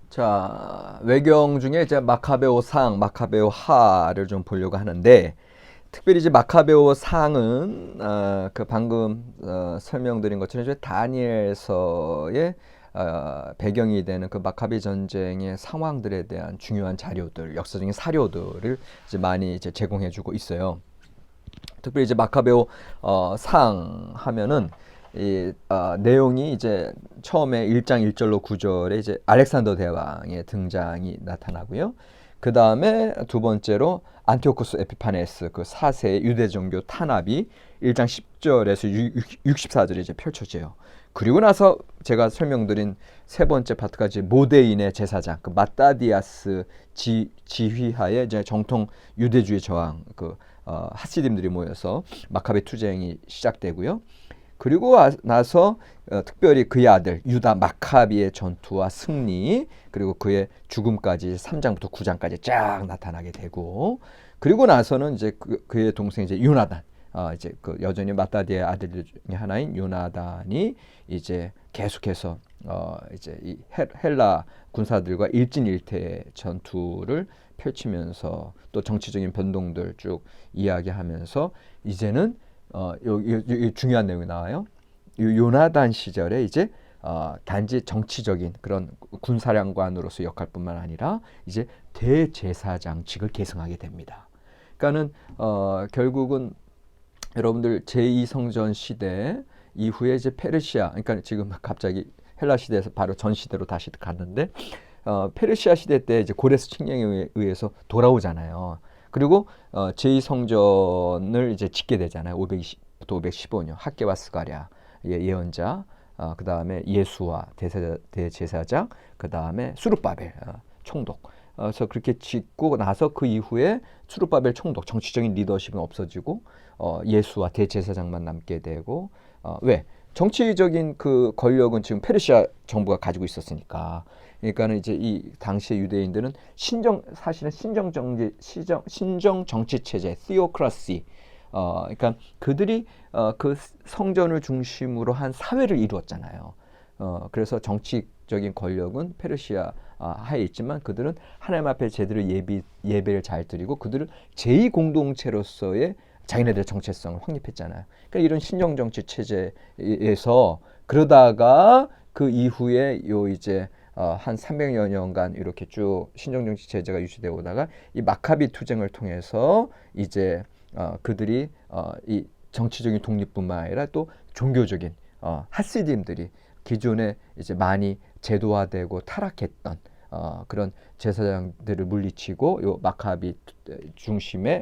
자, 외경 중에 이제 마카베오 상, 마카베오 하를 좀 보려고 하는데, 특별히 이제 마카베오 상은 그 방금 설명드린 것처럼 이제 다니엘서의 배경이 되는 그 마카비 전쟁의 상황들에 대한 중요한 자료들, 역사적인 사료들을 이제 많이 이제 제공해주고 있어요. 특별히 이제 마카베오 상 하면은 이 내용이 이제 처음에 1장 1절로 9절에 이제 알렉산더 대왕의 등장이 나타나고요. 그 다음에 두 번째로 안티오쿠스 에피파네스 그 4세의 유대 종교 탄압이 1장 10절에서 64절에 이제 펼쳐져요. 그리고 나서 제가 설명드린 세 번째 파트까지 모데인의 제사장 그 마따디아스 지휘하에 이제 정통 유대주의 저항 그 하시딤들이 모여서 마카베 투쟁이 시작되고요. 그리고 나서 특별히 그의 아들 유다 마카비의 전투와 승리 그리고 그의 죽음까지 3장부터 9장까지 쫙 나타나게 되고 그리고 나서는 이제 그의 동생 이제 요나단 이제 그 여전히 마따디의 아들 중에 하나인 요나단이 이제 계속해서 이제 이 헬라 군사들과 일진일퇴 전투를 펼치면서 또 정치적인 변동들 쭉 이야기하면서 이제는 여기 중요한 내용이 나와요. 요나단 시절에 이제 단지 정치적인 그런 군사령관으로서 역할뿐만 아니라 이제 대제사장직을 계승하게 됩니다. 그러니까는 결국은 여러분들 제2성전 시대 이후에 이제 페르시아, 그러니까 지금 갑자기 헬라 시대에서 바로 전 시대로 다시 갔는데 페르시아 시대 때 이제 고레스 칙령에 의해서 돌아오잖아요. 그리고 제2성전을 이제 짓게 되잖아요. 520부터 515년 학개와 스가랴 예언자, 그 다음에 예수와 대제사장, 그 다음에 수룹바벨 총독. 그래서 그렇게 짓고 나서 그 이후에 수룹바벨 총독 정치적인 리더십은 없어지고 예수와 대제사장만 남게 되고 왜? 정치적인 그 권력은 지금 페르시아 정부가 가지고 있었으니까. 그러니까는 이제 이 당시의 유대인들은 사실은 신정 정치 체제, theocracy. 그러니까 그들이 그 성전을 중심으로 한 사회를 이루었잖아요. 그래서 정치적인 권력은 페르시아 하에 있지만 그들은 하나님 앞에 제대로 예배를 잘 드리고 그들은 제2공동체로서의 자기네들의 정체성을 확립했잖아요. 그러니까 이런 신정 정치 체제에서 그러다가 그 이후에 요 이제 한 300여 년간 이렇게 쭉 신정 정치 체제가 유지되어 오다가 이 마카비 투쟁을 통해서 이제 그들이 이 정치적인 독립뿐만 아니라 또 종교적인 하시딤들이 기존에 이제 많이 제도화되고 타락했던 그런 제사장들을 물리치고 요 마카비가 중심의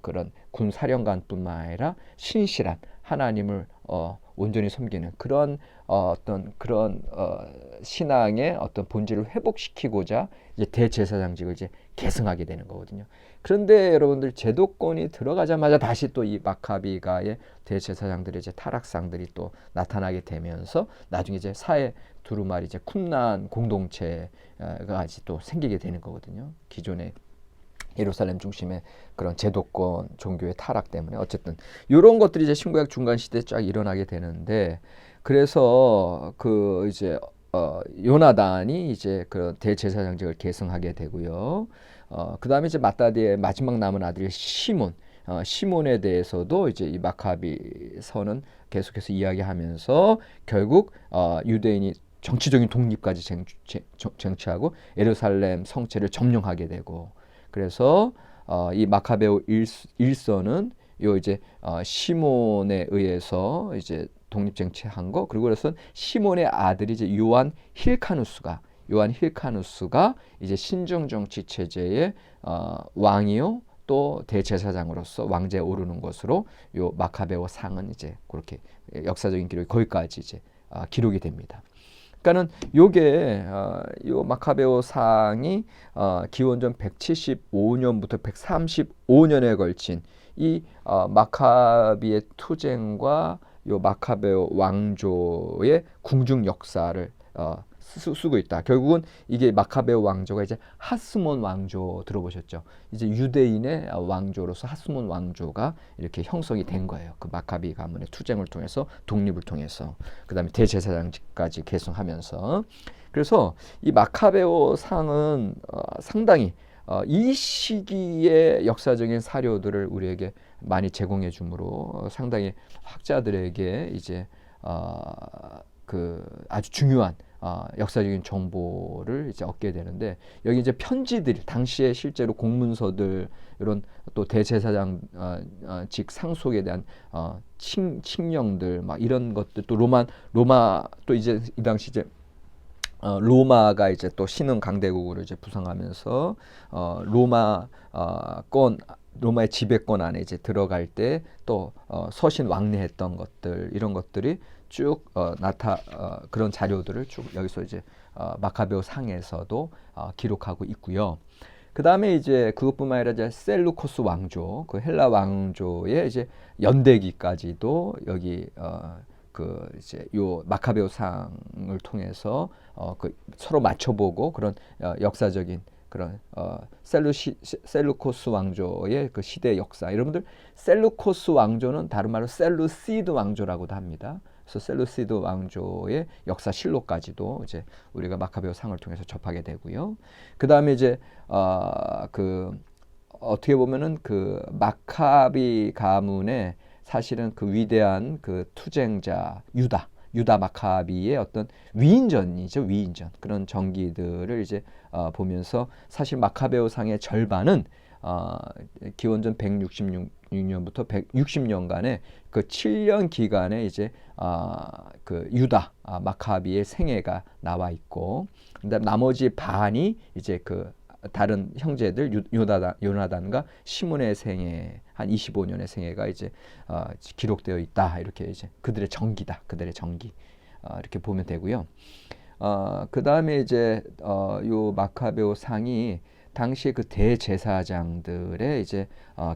그런 군 사령관뿐만 아니라 신실한 하나님을 온전히 섬기는 그런 어떤 그런 신앙의 어떤 본질을 회복시키고자 이제 대제사장직을 이제 계승하게 되는 거거든요. 그런데 여러분들 제도권이 들어가자마자 다시 또 이 마카비가의 대제사장들의 이제 타락상들이 또 나타나게 되면서 나중에 이제 사회 두루마리 이제 쿰란 공동체가 또 생기게 되는 거거든요. 기존의 예루살렘 중심의 그런 제도권 종교의 타락 때문에 어쨌든 이런 것들이 이제 신구약 중간 시대에 쫙 일어나게 되는데 그래서 그 이제 요나단이 이제 그 대제사장직을 계승하게 되고요. 그 다음에 이제 마따디의 마지막 남은 아들이 시몬에 대해서도 이제 이 마카비 서는 계속해서 이야기하면서 결국 유대인이 정치적인 독립까지 쟁취하고 예루살렘 성체를 점령하게 되고 그래서 이 마카베오 일서는 요 이제 시몬에 의해서 이제 독립 쟁취한 거 그리고 그래서 시몬의 아들이 이제 요한 힐카누스가 이제 신정 정치 체제의 왕이요 또 대제사장으로서 왕제에 오르는 것으로 요 마카베오 상은 이제 그렇게 역사적인 기록이 거기까지 이제 기록이 됩니다. 그러니까는 요게 요 마카베오 상이 기원전 175년부터 135년에 걸친 이 마카비의 투쟁과 요 마카베오 왕조의 궁중 역사를 쓰고 있다. 결국은 이게 마카베오 왕조가 이제 하스몬 왕조 들어보셨죠? 이제 유대인의 왕조로서 하스몬 왕조가 이렇게 형성이 된 거예요. 그 마카비 가문의 투쟁을 통해서 독립을 통해서 그다음에 대제사장직까지 계승하면서 그래서 이 마카베오 상은 상당히 이 시기의 역사적인 사료들을 우리에게 많이 제공해 주므로 상당히 학자들에게 이제 그 아주 중요한 역사적인 정보를 이제 얻게 되는데 여기 이제 편지들 당시에 실제로 공문서들 이런 또 대제사장 직 상속에 대한 칙령들 막 이런 것들 또 로마 또 이제 이 당시 이제 로마가 이제 또 신흥 강대국으로 이제 부상하면서 로마의 지배권 안에 이제 들어갈 때 또 서신 왕래했던 것들 이런 것들이 쭉 그런 자료들을 쭉 여기서 이제 마카베오 상에서도 기록하고 있고요. 그 다음에 이제 그것뿐만 아니라 이제 셀루코스 왕조, 그 헬라 왕조의 이제 연대기까지도 여기 그 이제 요 마카베오 상을 통해서 그 서로 맞춰보고 그런 역사적인 그런 셀루코스 왕조의 그 시대 역사. 여러분들 셀루코스 왕조는 다른 말로 셀루시드 왕조라고도 합니다. 그래서 셀루시드 왕조의 역사실록까지도 이제 우리가 마카베오 상을 통해서 접하게 되고요. 그 다음에 이제 그 어떻게 보면은 그 마카비 가문의 사실은 그 위대한 그 투쟁자 유다 마카비의 어떤 위인전이죠. 위인전. 그런 전기들을 이제 보면서 사실 마카베오 상의 절반은 기원전 166년부터 160년간의 그 7년 기간에 이제 그 유다 마카비의 생애가 나와 있고 그다음 나머지 반이 이제 그 다른 형제들 요나단과 시몬의 생애 한 25년의 생애가 이제 기록되어 있다. 이렇게 이제 그들의 전기다. 그들의 전기. 이렇게 보면 되고요. 그다음에 이제 요 마카베오 상이 당시에 그 대제사장들의 이제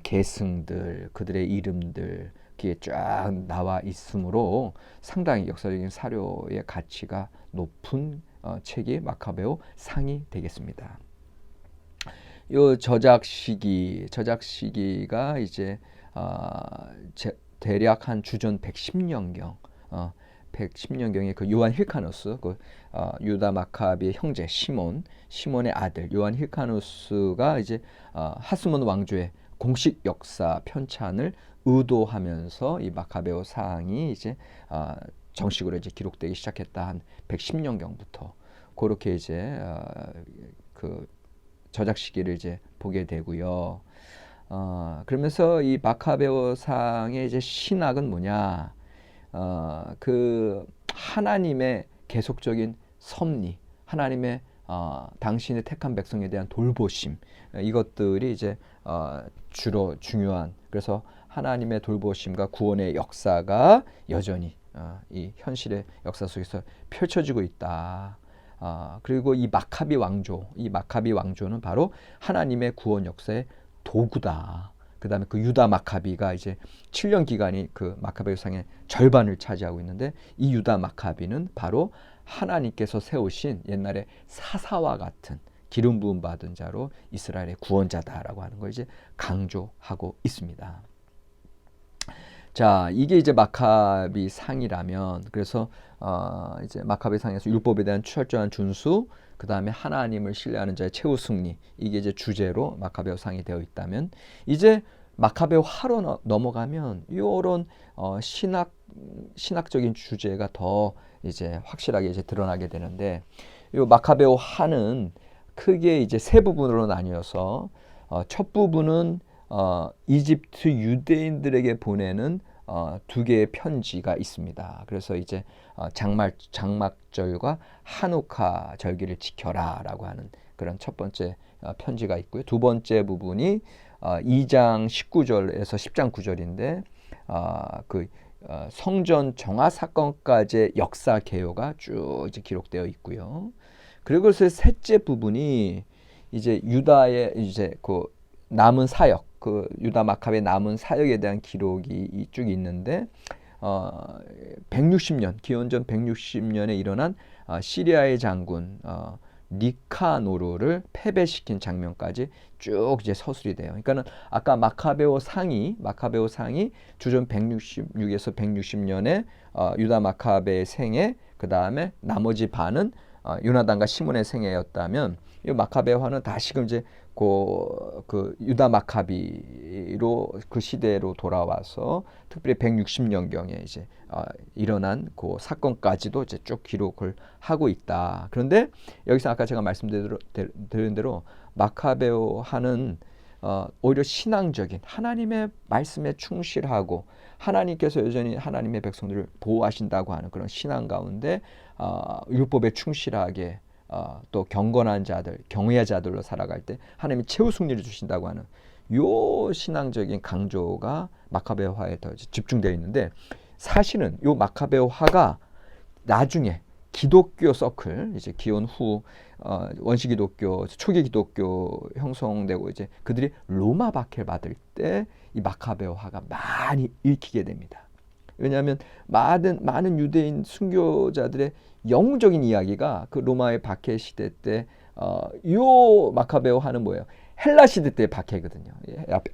계승들, 그들의 이름들 이게 쫙 나와 있으므로 상당히 역사적인 사료의 가치가 높은 책이 마카베오 상이 되겠습니다. 요 저작 시기가 이제 대략 한 주전 110년경 110년경에 그 요한 힐카누스 그 유다 마카비의 형제 시몬의 아들 요한 힐카누스가 이제 하스몬 왕조의 공식 역사 편찬을 의도하면서 이 마카베오 사항이 이제 정식으로 이제 기록되기 시작했다. 한 110년경부터 그렇게 이제 그 저작 시기를 이제 보게 되고요. 그러면서 이 마카베오 상의 이제 신학은 뭐냐? 그 하나님의 계속적인 섭리, 하나님의 당신의 택한 백성에 대한 돌보심 이것들이 이제 주로 중요한 그래서 하나님의 돌보심과 구원의 역사가 여전히 이 현실의 역사 속에서 펼쳐지고 있다. 그리고 이 마카비 왕조는 바로 하나님의 구원 역사의 도구다. 그 다음에 그 유다 마카비가 이제 7년 기간이 그 마카베오 상의 절반을 차지하고 있는데 이 유다 마카비는 바로 하나님께서 세우신 옛날에 사사와 같은 기름 부음 받은 자로 이스라엘의 구원자다라고 하는 걸 이제 강조하고 있습니다. 자, 이게 이제 마카비 상이라면 그래서 이제 마카비 상에서 율법에 대한 철저한 준수, 그 다음에 하나님을 신뢰하는 자의 최후 승리 이게 이제 주제로 마카베오 상이 되어 있다면 이제 마카베오 하로 넘어가면 이런 신학적인 주제가 더 이제 확실하게 이제 드러나게 되는데 이 마카베오 하는 크게 이제 세 부분으로 나뉘어서 첫 부분은 이집트 유대인들에게 보내는 두 개의 편지가 있습니다. 그래서 이제 장막절과 한우카 절기를 지켜라라고 하는 그런 첫 번째 편지가 있고요. 두 번째 부분이 2장 19절에서 10장 9절인데 그 성전 정화 사건까지의 역사 개요가 쭉 이제 기록되어 있고요. 그리고 그 셋째 부분이 이제 유다의 이제 그 남은 사역, 그 유다 마카베의 남은 사역에 대한 기록이 쭉 있는데 160년 기원전 160년에 일어난 시리아의 장군 니카노르를 패배시킨 장면까지 쭉 이제 서술이 돼요. 그러니까는 아까 마카베오 상이 주전 166에서 160년에 유다 마카베의 생애, 그 다음에 나머지 반은 요나단과 시몬의 생애였다면, 이 마카베화는 다시금 이제 그 유다 마카비로 그 시대로 돌아와서 특별히 160년경에 이제 일어난 그 사건까지도 이제 쭉 기록을 하고 있다. 그런데 여기서 아까 제가 말씀드린 대로 마카베오하는 오히려 신앙적인 하나님의 말씀에 충실하고 하나님께서 여전히 하나님의 백성들을 보호하신다고 하는 그런 신앙 가운데 율법에 충실하게 또 경건한 자들, 경외의 자들로 살아갈 때 하나님이 최후 승리를 주신다고 하는 요 신앙적인 강조가 마카베오화에 더 집중되어 있는데, 사실은 요 마카베오화가 나중에 기독교 서클, 이제 기원 후 원시 기독교, 초기 기독교 형성되고 이제 그들이 로마 박해를 받을 때 이 마카베오화가 많이 읽히게 됩니다. 왜냐하면 많은 유대인 순교자들의 영적인 이야기가 그 로마의 박해 시대 때 요 마카베오화는 뭐예요? 헬라 시대 때의 박해거든요.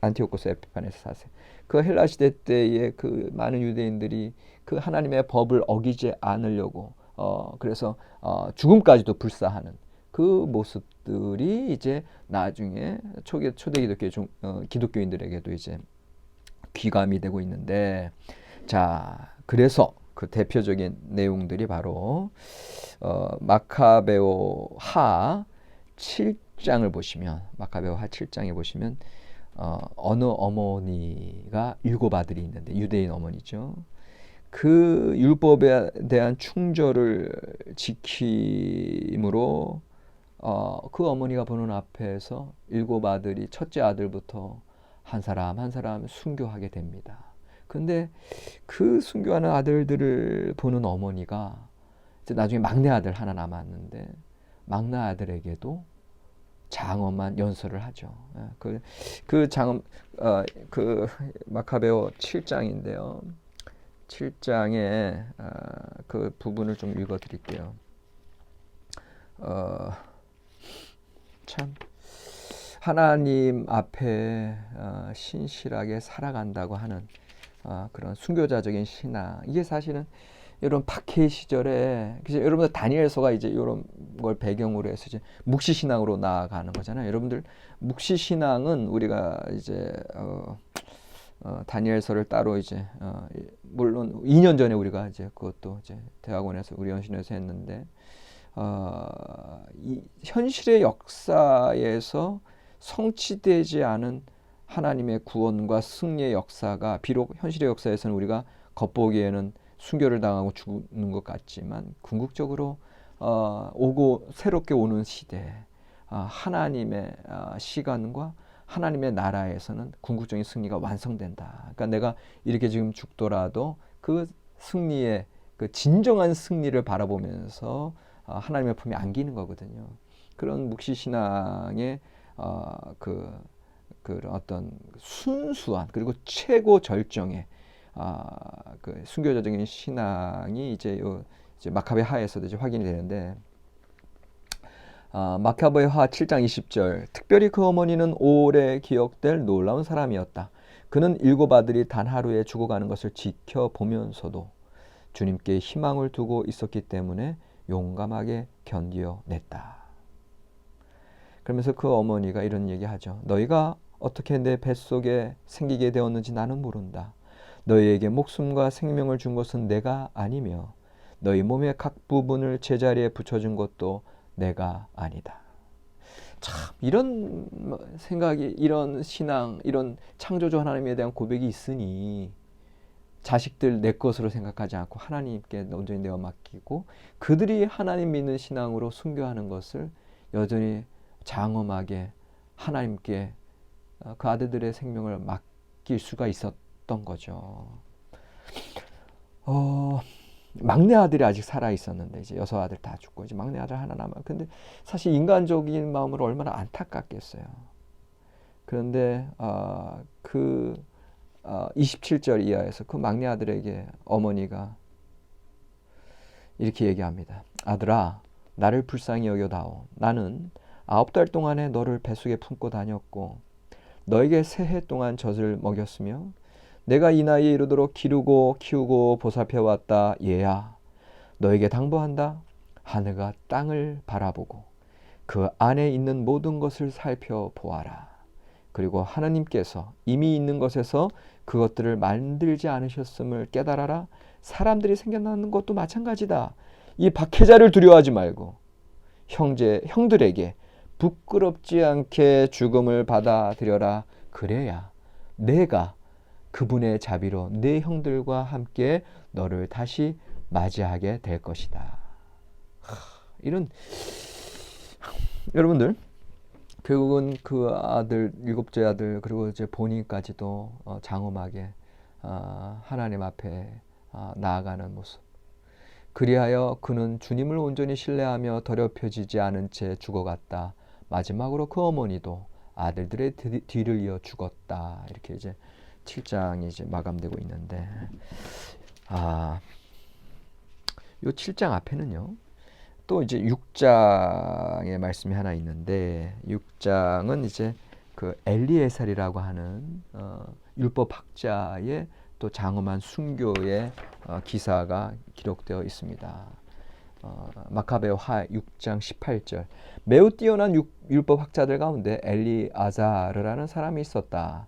안티오코스 에피파네스 4세. 그 헬라 시대 때의 그 많은 유대인들이 그 하나님의 법을 어기지 않으려고 그래서 죽음까지도 불사하는 그 모습들이 이제 나중에 초대 기독교인들에게도 이제 귀감이 되고 있는데, 자, 그래서 그 대표적인 내용들이 바로 마카베오하 7장을 보시면, 마카베오하 7장에 보시면 어느 어머니가 7 아들이 있는데, 유대인 어머니죠. 그 율법에 대한 충절을 지킴으로 그 어머니가 보는 앞에서 7 아들이 첫째 아들부터 한 사람 한 사람 순교하게 됩니다. 근데 그 순교하는 아들들을 보는 어머니가 이제 나중에 막내 아들 하나 남았는데, 막내 아들에게도 장엄한 연설을 하죠. 그 장엄 그 마카베오 7장인데요. 7장에 그 부분을 좀 읽어 드릴게요. 참 하나님 앞에 신실하게 살아간다고 하는 그런 순교자적인 신앙, 이게 사실은 이런 박해 시절에 여러분들 다니엘서가 이제 이런 걸 배경으로 해서 이제 묵시 신앙으로 나아가는 거잖아요. 여러분들 묵시 신앙은 우리가 이제 다니엘서를 따로 이제 물론 2년 전에 우리가 이제 그것도 이제 대학원에서 우리 연신에서 했는데, 이 현실의 역사에서 성취되지 않은 하나님의 구원과 승리의 역사가, 비록 현실의 역사에서는 우리가 겉보기에는 순교를 당하고 죽는 것 같지만, 궁극적으로 오고 새롭게 오는 시대, 하나님의 시간과 하나님의 나라에서는 궁극적인 승리가 완성된다. 그러니까 내가 이렇게 지금 죽더라도 그 승리의 그 진정한 승리를 바라보면서 하나님의 품에 안기는 거거든요. 그런 묵시신앙의 그 어떤 순수한 그리고 최고 절정의 그 순교자적인 신앙이 이제 마카베하에서도 이제 확인이 되는데, 마카베하 7장 20절, 특별히 그 어머니는 오래 기억될 놀라운 사람이었다. 그는 7 아들이 단 하루에 죽어가는 것을 지켜보면서도 주님께 희망을 두고 있었기 때문에 용감하게 견디어냈다. 그러면서 그 어머니가 이런 얘기하죠. 너희가 어떻게 내 뱃속에 생기게 되었는지 나는 모른다. 너희에게 목숨과 생명을 준 것은 내가 아니며 너희 몸의 각 부분을 제자리에 붙여준 것도 내가 아니다. 참 이런 생각이, 이런 신앙, 이런 창조주 하나님에 대한 고백이 있으니 자식들 내 것으로 생각하지 않고 하나님께 온전히 내어 맡기고 그들이 하나님 믿는 신앙으로 순교하는 것을 여전히 장엄하게 하나님께 그 아들들의 생명을 맡길 수가 있었던 거죠. 막내 아들이 아직 살아 있었는데 이제 6 아들 다 죽고 이제 막내 아들 하나 남아. 근데 사실 인간적인 마음으로 얼마나 안타깝겠어요. 그런데 그 27절 이하에서 그 막내 아들에게 어머니가 이렇게 얘기합니다. 아들아, 나를 불쌍히 여겨다오. 나는 9달 동안에 너를 뱃속에 품고 다녔고 너에게 3해 동안 젖을 먹였으며 내가 이 나이에 이르도록 기르고 키우고 보살펴왔다. 얘야, 너에게 당부한다. 하늘과 땅을 바라보고 그 안에 있는 모든 것을 살펴보아라. 그리고 하나님께서 이미 있는 것에서 그것들을 만들지 않으셨음을 깨달아라. 사람들이 생겨나는 것도 마찬가지다. 이 박해자를 두려워하지 말고 형들에게 부끄럽지 않게 죽음을 받아들여라. 그래야 내가 그분의 자비로 내 형들과 함께 너를 다시 맞이하게 될 것이다. 이런, 여러분들, 결국은 그 아들, 7째 아들, 그리고 이제 본인까지도 장엄하게 하나님 앞에 나아가는 모습. 그리하여 그는 주님을 온전히 신뢰하며 더럽혀지지 않은 채 죽어갔다. 마지막으로 그 어머니도 아들들의 뒤를 이어 죽었다. 이렇게 이제 7장이 이제 마감되고 있는데, 요 7장 앞에는요, 또 이제 6장의 말씀이 하나 있는데, 6장은 이제 그 엘리에살이라고 하는 율법학자의 또 장엄한 순교의 기사가 기록되어 있습니다. 마카베오 하 6장 18절. 매우 뛰어난 율법학자들 가운데 엘리아자르라는 사람이 있었다.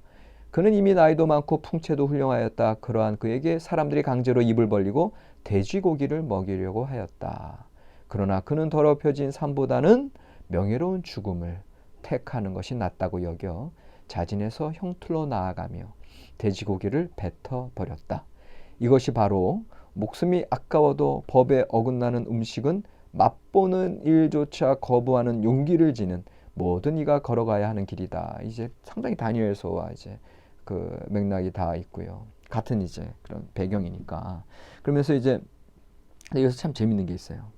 그는 이미 나이도 많고 풍채도 훌륭하였다. 그러한 그에게 사람들이 강제로 입을 벌리고 돼지고기를 먹이려고 하였다. 그러나 그는 더럽혀진 삶보다는 명예로운 죽음을 택하는 것이 낫다고 여겨 자진해서 형틀로 나아가며 돼지고기를 뱉어 버렸다. 이것이 바로 목숨이 아까워도 법에 어긋나는 음식은 맛보는 일조차 거부하는 용기를 지닌 모든 이가 걸어가야 하는 길이다. 이제 상당히 다니엘서와 이제 그 맥락이 다 있고요. 같은 이제 그런 배경이니까. 그러면서 이제 여기서 참 재밌는 게 있어요.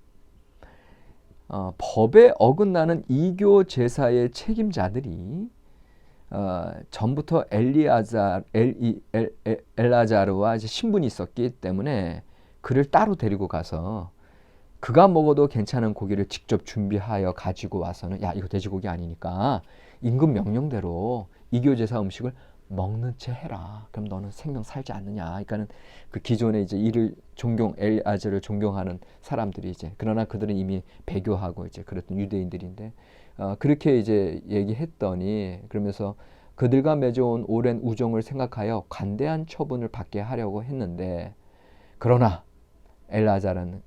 법에 어긋나는 이교 제사의 책임자들이 전부터 엘라자르와 이제 신분이 있었기 때문에 그를 따로 데리고 가서 그가 먹어도 괜찮은 고기를 직접 준비하여 가지고 와서는, 야, 이거 돼지고기 아니니까 임금 명령대로 이교 제사 음식을 먹는 채 해라. 그럼 너는 생명 살지 않느냐. 그러니까는 그 기존에 이제 이를 엘리아자를 존경하는 사람들이 이제, 그러나 그들은 이미 배교하고 이제 그랬던 유대인들인데, 그렇게 이제 얘기했더니, 그러면서 그들과 맺어온 오랜 우정을 생각하여 관대한 처분을 받게 하려고 했는데, 그러나 엘리아자는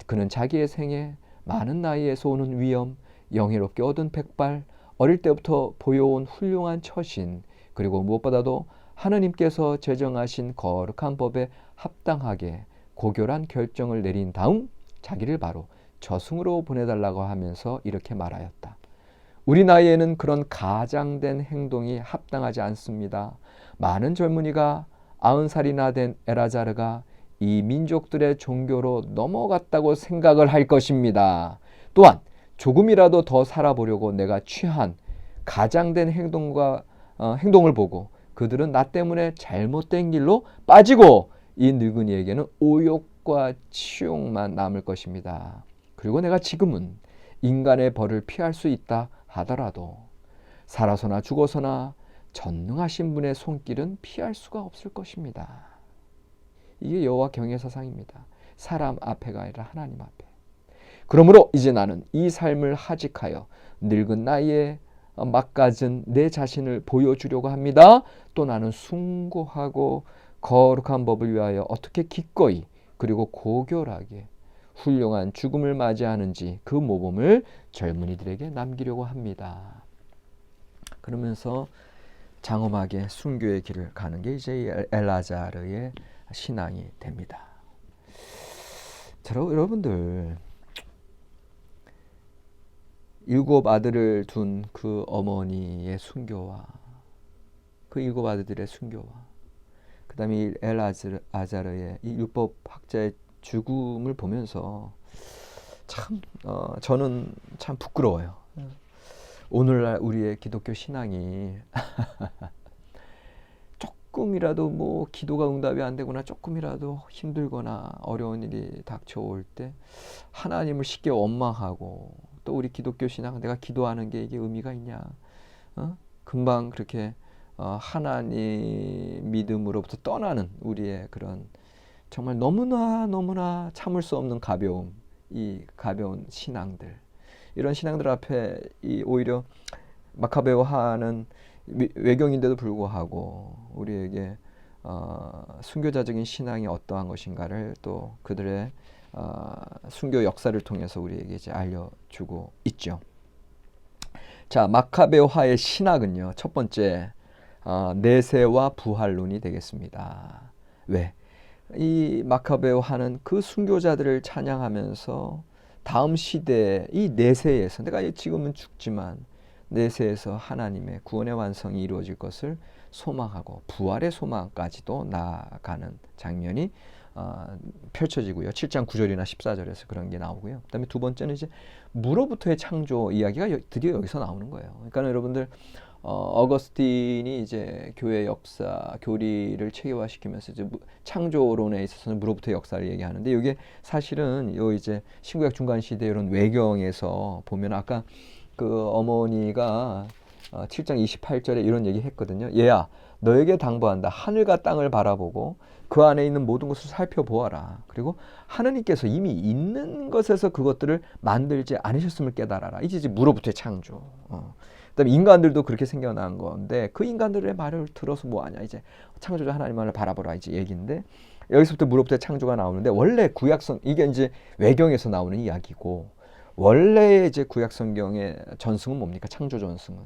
그는 자기의 생에 많은 나이에서 오는 위엄, 영예롭게 얻은 백발, 어릴 때부터 보여온 훌륭한 처신, 그리고 무엇보다도 하느님께서 제정하신 거룩한 법에 합당하게 고결한 결정을 내린 다음 자기를 바로 저승으로 보내달라고 하면서 이렇게 말하였다. 우리 나이에는 그런 가장된 행동이 합당하지 않습니다. 많은 젊은이가 90살이나 된 엘아자르가 이 민족들의 종교로 넘어갔다고 생각을 할 것입니다. 또한 조금이라도 더 살아보려고 내가 취한 가장된 행동을 보고 그들은 나 때문에 잘못된 길로 빠지고 이 늙은이에게는 오욕과 치욕만 남을 것입니다. 그리고 내가 지금은 인간의 벌을 피할 수 있다 하더라도 살아서나 죽어서나 전능하신 분의 손길은 피할 수가 없을 것입니다. 이게 여호와 경외 사상입니다. 사람 앞에가 아니라 하나님 앞에. 그러므로 이제 나는 이 삶을 하직하여 늙은 나이에 막가진 내 자신을 보여주려고 합니다. 또 나는 숭고하고 거룩한 법을 위하여 어떻게 기꺼이 그리고 고결하게 훌륭한 죽음을 맞이하는지 그 모범을 젊은이들에게 남기려고 합니다. 그러면서 장엄하게 순교의 길을 가는 게 이제 엘라자르의 신앙이 됩니다. 자, 여러분들, 7 아들을 둔 그 어머니의 순교와 그 7 아들들의 순교와 그 다음에 엘아자르의 이 율법학자의 죽음을 보면서 참 저는 참 부끄러워요. 오늘날 우리의 기독교 신앙이 조금이라도 뭐 기도가 응답이 안 되거나 조금이라도 힘들거나 어려운 일이 닥쳐올 때 하나님을 쉽게 원망하고, 또 우리 기독교 신앙, 내가 기도하는 게 이게 의미가 있냐? 금방 그렇게 하나님 믿음으로부터 떠나는 우리의 그런 정말 너무나 참을 수 없는 가벼움, 이 가벼운 신앙들, 이런 신앙들 앞에 오히려 마카베오 하는 외경인데도 불구하고 우리에게 순교자적인 신앙이 어떠한 것인가를 또 그들의 순교 역사를 통해서 우리에게 이제 알려주고 있죠. 자, 마카베오화의 신학은요, 첫 번째 내세와 부활론이 되겠습니다. 왜? 이 마카베오화는 그 순교자들을 찬양하면서 다음 시대에 이 내세에서, 내가 지금은 죽지만 내세에서 하나님의 구원의 완성이 이루어질 것을 소망하고 부활의 소망까지도 나아가는 장면이 펼쳐지고요. 7장 9절이나 14절에서 그런 게 나오고요. 그다음에 두 번째는 이제 무로부터의 창조 이야기가 드디어 여기서 나오는 거예요. 그러니까 여러분들 어거스틴이 이제 교회 역사 교리를 체계화시키면서 이제 창조론에 있어서는 무로부터의 역사를 얘기하는데, 이게 사실은 요 이제 신구약 중간 시대 이런 외경에서 보면 아까 그 어머니가 7장 28절에 이런 얘기 했거든요. 얘야, 너에게 당부한다. 하늘과 땅을 바라보고 그 안에 있는 모든 것을 살펴보아라. 그리고 하느님께서 이미 있는 것에서 그것들을 만들지 않으셨음을 깨달아라. 이제 무로부터의 창조. 그다음에 인간들도 그렇게 생겨난 건데, 그 인간들의 말을 들어서 뭐하냐, 이제 창조자 하나님만을 바라보라 이제 얘기인데, 여기서부터 무로부터의 창조가 나오는데, 원래 구약성, 이게 이제 외경에서 나오는 이야기고, 원래 이제 구약 성경의 전승은 뭡니까? 창조 전승은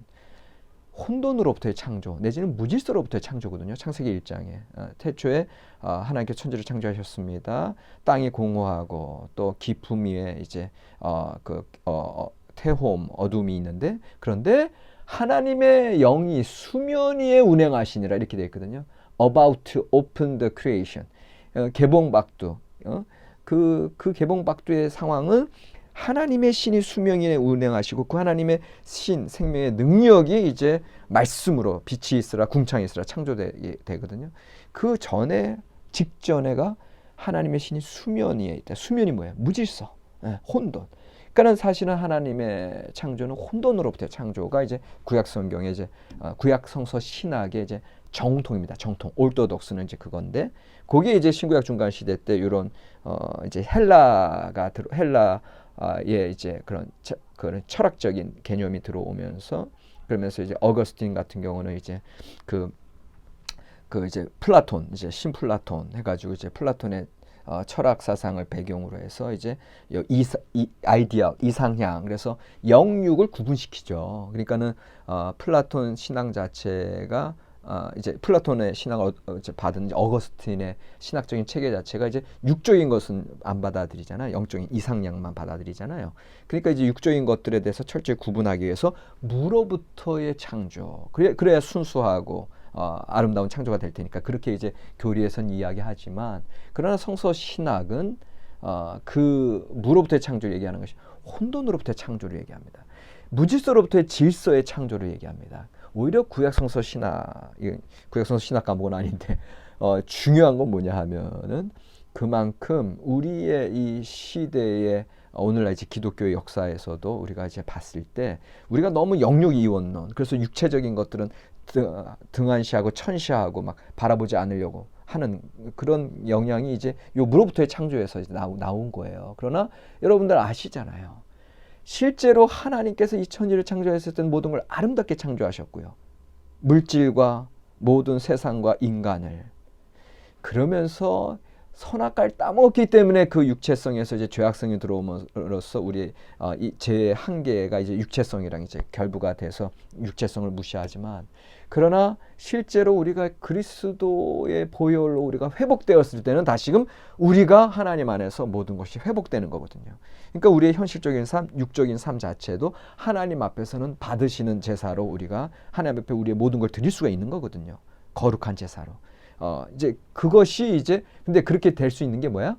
혼돈으로부터의 창조 내지는 무질서로부터의 창조거든요. 창세기 1장에 태초에 하나님께서 천지를 창조하셨습니다. 땅이 공허하고 또 기품 위에 이제 태홈 어둠이 있는데, 그런데 하나님의 영이 수면 위에 운행하시니라 이렇게 되어 있거든요. About to open the creation. 개봉박두. 그 개봉박두의 상황은 하나님의 신이 수명 위에 운행하시고, 그 하나님의 신 생명의 능력이 이제 말씀으로 빛이 있으라 궁창이 있으라 창조되거든요. 그 전에 직전에가 하나님의 신이 수면 위에 있다. 수면이 뭐예요? 무질서, 혼돈. 그러니까는 사실은 하나님의 창조는 혼돈으로부터의 창조가 이제 구약 성경의 이제 구약 성서 신학의 이제 정통입니다. 정통. 올도독스는 이제 그건데, 거기에 이제 신구약 중간 시대 때 이런 이제 헬라의 이제 그런 철학적인 개념이 들어오면서, 그러면서 이제 어거스틴 같은 경우는 이제 그 이제 플라톤, 이제 신플라톤 해가지고 이제 플라톤의 철학 사상을 배경으로 해서 이제 아이디어, 이상향, 그래서 영육을 구분시키죠. 그러니까는 플라톤 신앙 자체가 이제 플라톤의 신앙을 받은 어거스틴의 신학적인 체계 자체가 이제 육적인 것은 안 받아들이잖아요. 영적인 이상향만 받아들이잖아요. 그러니까 이제 육적인 것들에 대해서 철저히 구분하기 위해서 무로부터의 창조, 그래야 순수하고 아름다운 창조가 될 테니까 그렇게 이제 교리에선 이야기하지만, 그러나 성서 신학은 그 무로부터의 창조를 얘기하는 것이 혼돈으로부터의 창조를 얘기합니다. 무질서로부터의 질서의 창조를 얘기합니다. 오히려 구약성서 신학 과목은 아닌데 중요한 건 뭐냐 하면은, 그만큼 우리의 이 시대의 오늘날 이제 기독교의 역사에서도 우리가 이제 봤을 때 우리가 너무 영육 이원론, 그래서 육체적인 것들은 등한시하고 천시하고 막 바라보지 않으려고 하는 그런 영향이 이제 요 무로부터의 창조에서 이제 나온 거예요. 그러나 여러분들 아시잖아요. 실제로 하나님께서 이 천지를 창조했을 때는 모든 걸 아름답게 창조하셨고요. 물질과 모든 세상과 인간을. 그러면서 선악과를 따먹기 때문에 그 육체성에서 이제 죄악성이 들어옴으로써 우리 제 한계가 이제 육체성이랑 이제 결부가 돼서 육체성을 무시하지만, 그러나 실제로 우리가 그리스도의 보혈로 우리가 회복되었을 때는 다시금 우리가 하나님 안에서 모든 것이 회복되는 거거든요. 그러니까 우리의 현실적인 삶, 육적인 삶 자체도 하나님 앞에서는 받으시는 제사로 우리가 하나님 앞에 우리의 모든 걸 드릴 수가 있는 거거든요. 거룩한 제사로. 이제 그것이 이제 근데 그렇게 될 수 있는 게 뭐야?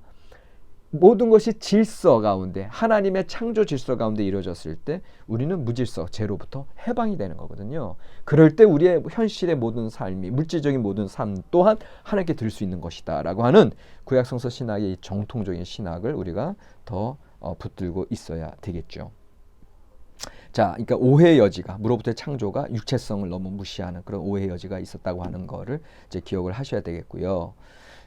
모든 것이 질서 가운데 하나님의 창조 질서 가운데 이루어졌을 때 우리는 무질서 제로부터 해방이 되는 거거든요. 그럴 때 우리의 현실의 모든 삶이 물질적인 모든 삶 또한 하나님께 드릴 수 있는 것이다 라고 하는 구약성서 신학의 이 정통적인 신학을 우리가 더 붙들고 있어야 되겠죠. 자, 그러니까 오해의 여지가 무로부터의 창조가 육체성을 너무 무시하는 그런 오해의 여지가 있었다고 하는 거를 이제 기억을 하셔야 되겠고요.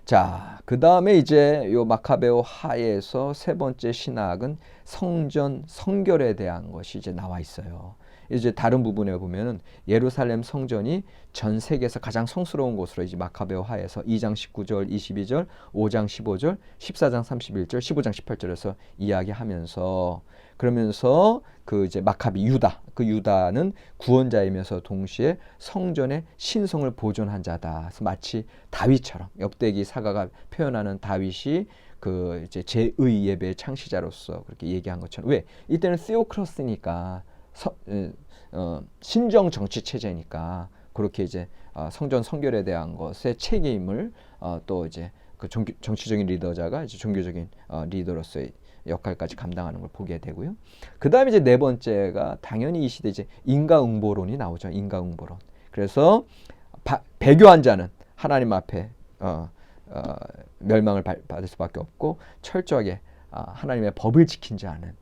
자, 그 다음에 이제 요 마카베오 하에서 세 번째 신학은 성전 성결에 대한 것이 이제 나와 있어요. 이제 다른 부분에 보면은 예루살렘 성전이 전 세계에서 가장 성스러운 곳으로 이제 마카베오 하에서 2장 19절, 22절, 5장 15절, 14장 31절, 15장 18절에서 이야기하면서 그러면서 그 이제 마카비 유다, 그 유다는 구원자이면서 동시에 성전의 신성을 보존한 자다. 그래서 마치 다윗처럼 역대기 사가가 표현하는 다윗이 그 이제 제의 예배의 창시자로서 그렇게 얘기한 것처럼 왜 이때는 theocracy니까 신정 정치 체제니까 그렇게 이제 성전 성결에 대한 것의 책임을 또 이제 그 정치적인 리더자가 이제 종교적인 리더로서의 역할까지 감당하는 걸 보게 되고요. 그 다음에 이제 네 번째가 당연히 이 시대 이제 인과응보론이 나오죠. 인과응보론. 그래서 배교한 자는 하나님 앞에 멸망을 받을 수밖에 없고 철저하게 하나님의 법을 지킨 자는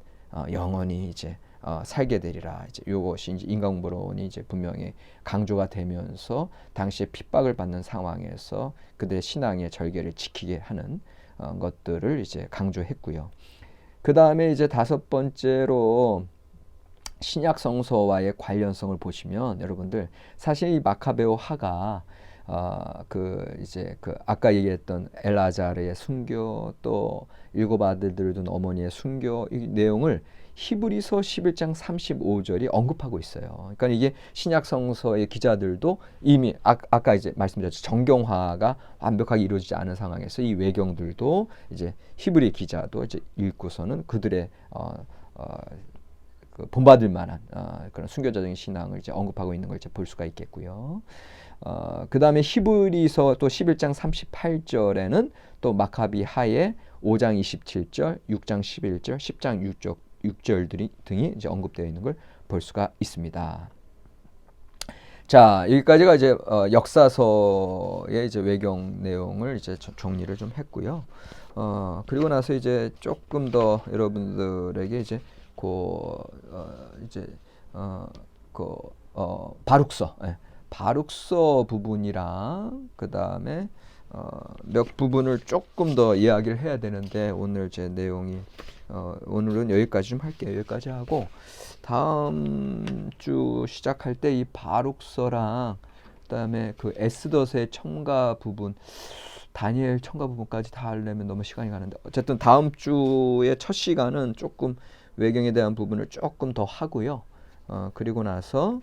영원히 이제 살게 되리라. 이제 이것이 이제 인과응보론이 이제 분명히 강조가 되면서 당시에 핍박을 받는 상황에서 그들의 신앙의 절개를 지키게 하는 것들을 이제 강조했고요. 그 다음에 이제 다섯 번째로 신약 성서와의 관련성을 보시면 여러분들 사실 이 마카베오 하가 그 이제 그 아까 얘기했던 엘아자르의 순교 또 일곱 아들들을 둔 어머니의 순교 이 내용을 히브리서 11장 35절이 언급하고 있어요. 그러니까 이게 신약 성서의 기자들도 이미 아까 이제 말씀드렸죠. 정경화가 완벽하게 이루어지지 않은 상황에서 이 외경들도 이제 히브리 기자도 이제 읽고서는 그들의 그 본받을 만한 그런 순교자적인 신앙을 이제 언급하고 있는 걸 이제 볼 수가 있겠고요. 그 다음에 히브리서 또 11장 38절에는 또 마카비 하에 5장 27절, 6장 11절, 10장 6절 등이 이제 언급되어 있는 걸 볼 수가 있습니다. 자, 여기까지가 이제 역사서의 이제 외경 내용을 이제 정리를 좀 했고요. 그리고 나서 이제 조금 더 여러분들에게 이제 바룩서, 바룩서 부분이랑 그 다음에 몇 부분을 조금 더 이야기를 해야 되는데 오늘 제 내용이 오늘은 여기까지 좀 할게요. 여기까지 하고 다음 주 시작할 때 이 바룩서랑 그다음에 그 에스더서의 첨가 부분 다니엘 첨가 부분까지 다 하려면 너무 시간이 가는데 어쨌든 다음 주의 첫 시간은 조금 외경에 대한 부분을 조금 더 하고요. 그리고 나서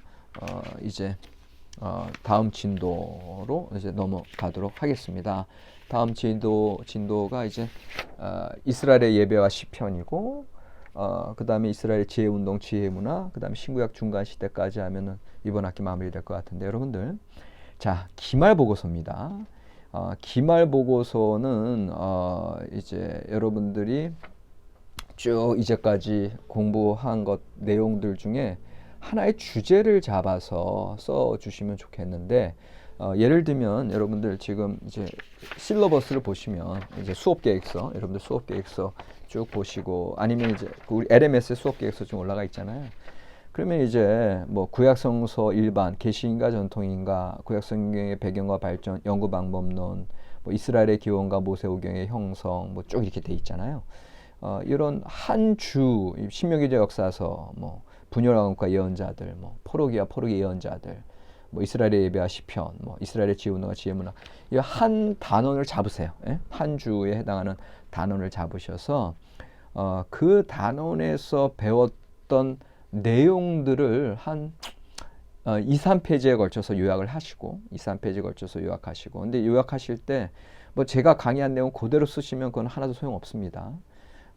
이제 다음 진도로 이제 넘어가도록 하겠습니다. 다음 진도가 이제 이스라엘의 예배와 시편이고 그 다음에 이스라엘의 지혜운동, 지혜문화, 그 다음에 신구약 중간 시대까지 하면은 이번 학기 마무리될 것 같은데 여러분들 자 기말보고서입니다. 기말보고서는 이제 여러분들이 쭉 이제까지 공부한 것 내용들 중에 하나의 주제를 잡아서 써 주시면 좋겠는데 예를 들면 여러분들 지금 이제 실러버스를 보시면 이제 수업 계획서 여러분들 수업 계획서 쭉 보시고 아니면 이제 우리 LMS 수업 계획서 좀 올라가 있잖아요. 그러면 이제 뭐 구약성서 일반 계시인가 전통인가 구약성경의 배경과 발전 연구 방법론 뭐 이스라엘의 기원과 모세오경의 형성 뭐 쭉 이렇게 돼 있잖아요. 이런 한 주 신명기적 역사서 뭐 분열왕국과 예언자들 뭐 포로기와 포로기 예언자들 뭐 이스라엘의 예배와 시편 뭐 이스라엘의 지혜문화와 지혜문화 이 한 단원을 잡으세요. 예? 한 주에 해당하는 단원을 잡으셔서 그 단원에서 배웠던 내용들을 한 2, 3페이지에 걸쳐서 요약을 하시고 2, 3페이지에 걸쳐서 요약하시고 근데 요약하실 때 뭐 제가 강의한 내용 그대로 쓰시면 그건 하나도 소용없습니다.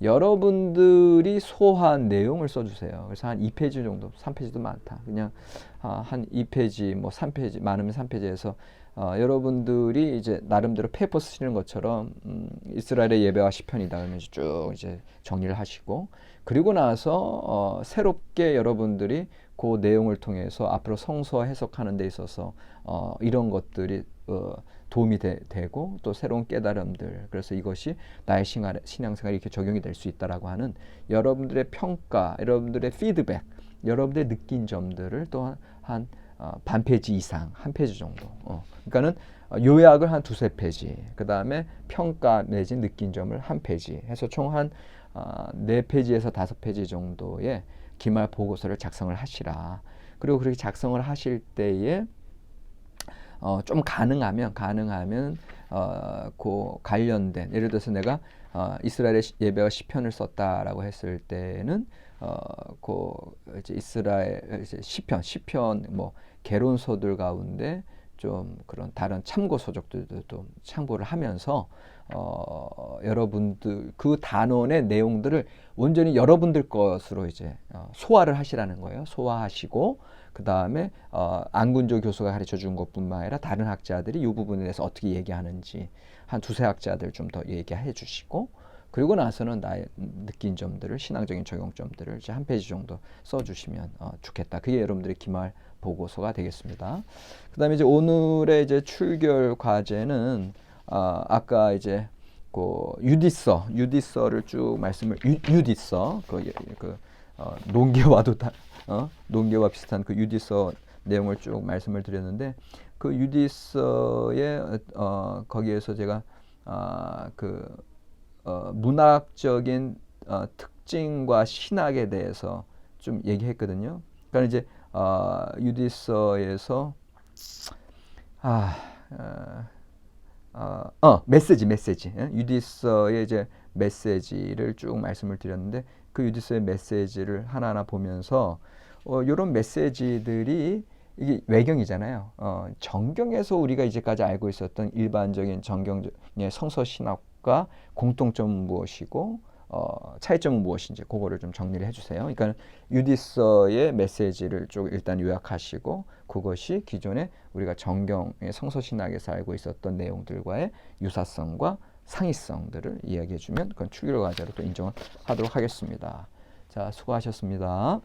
여러분들이 소화한 내용을 써주세요. 그래서 한 2페이지 정도, 3페이지도 많다. 그냥 한 2페이지, 뭐 3페이지, 많으면 3페이지에서 여러분들이 이제 나름대로 페이퍼 쓰시는 것처럼 이스라엘의 예배와 시편이다 그러면서 쭉 이제 정리를 하시고 그리고 나서 새롭게 여러분들이 그 내용을 통해서 앞으로 성서화 해석하는 데 있어서 이런 것들이 도움이 되고 또 새로운 깨달음들 그래서 이것이 나의 신앙생활에 이렇게 적용이 될 수 있다라고 하는 여러분들의 평가, 여러분들의 피드백, 여러분들의 느낀 점들을 또 한 반 페이지 이상, 한 페이지 정도. 그러니까는 요약을 한 두세 페이지, 그 다음에 평가 내지 느낀 점을 한 페이지 해서 총 한 네 페이지에서 다섯 페이지 정도의 기말 보고서를 작성을 하시라. 그리고 그렇게 작성을 하실 때에 좀 가능하면 그 관련된 예를 들어서 내가 이스라엘의 예배와 시편을 썼다라고 했을 때는 그 이제 이스라엘 이제 시편 뭐 개론서들 가운데 좀 그런 다른 참고 서적들도 좀 참고를 하면서 여러분들 그 단원의 내용들을 온전히 여러분들 것으로 이제 소화를 하시라는 거예요. 소화하시고 그 다음에 안군조 교수가 가르쳐 준 것뿐만 아니라 다른 학자들이 이 부분에 대해서 어떻게 얘기하는지 한 두세 학자들 좀 더 얘기해 주시고 그리고 나서는 나의 느낀 점들을 신앙적인 적용점들을 이제 한 페이지 정도 써주시면 좋겠다. 그게 여러분들의 기말 보고서가 되겠습니다. 그다음에 이제 오늘의 이제 출결 과제는 아까 이제 그 유디서를 쭉 말씀을 유디서 논개와도 논개와 비슷한 그 유디서 내용을 쭉 말씀을 드렸는데 그 유디서의 거기에서 제가 문학적인 특징과 신학에 대해서 좀 얘기했거든요. 그러니까 이제 유디서에서 메시지 유디서의 이제 메시지를 쭉 말씀을 드렸는데 그 유디서의 메시지를 하나하나 보면서 이런 메시지들이 이게 외경이잖아요. 정경에서 우리가 이제까지 알고 있었던 일반적인 정경의 성서 신학과 공통점은 무엇이고 차이점은 무엇인지 그거를 좀 정리를 해주세요. 그러니까 유디서의 메시지를 쭉 일단 요약하시고 그것이 기존에 우리가 정경의 성서 신학에서 알고 있었던 내용들과의 유사성과 상이성들을 이야기해주면 그건 출결 과제로 또 인정을 하도록 하겠습니다. 자, 수고하셨습니다.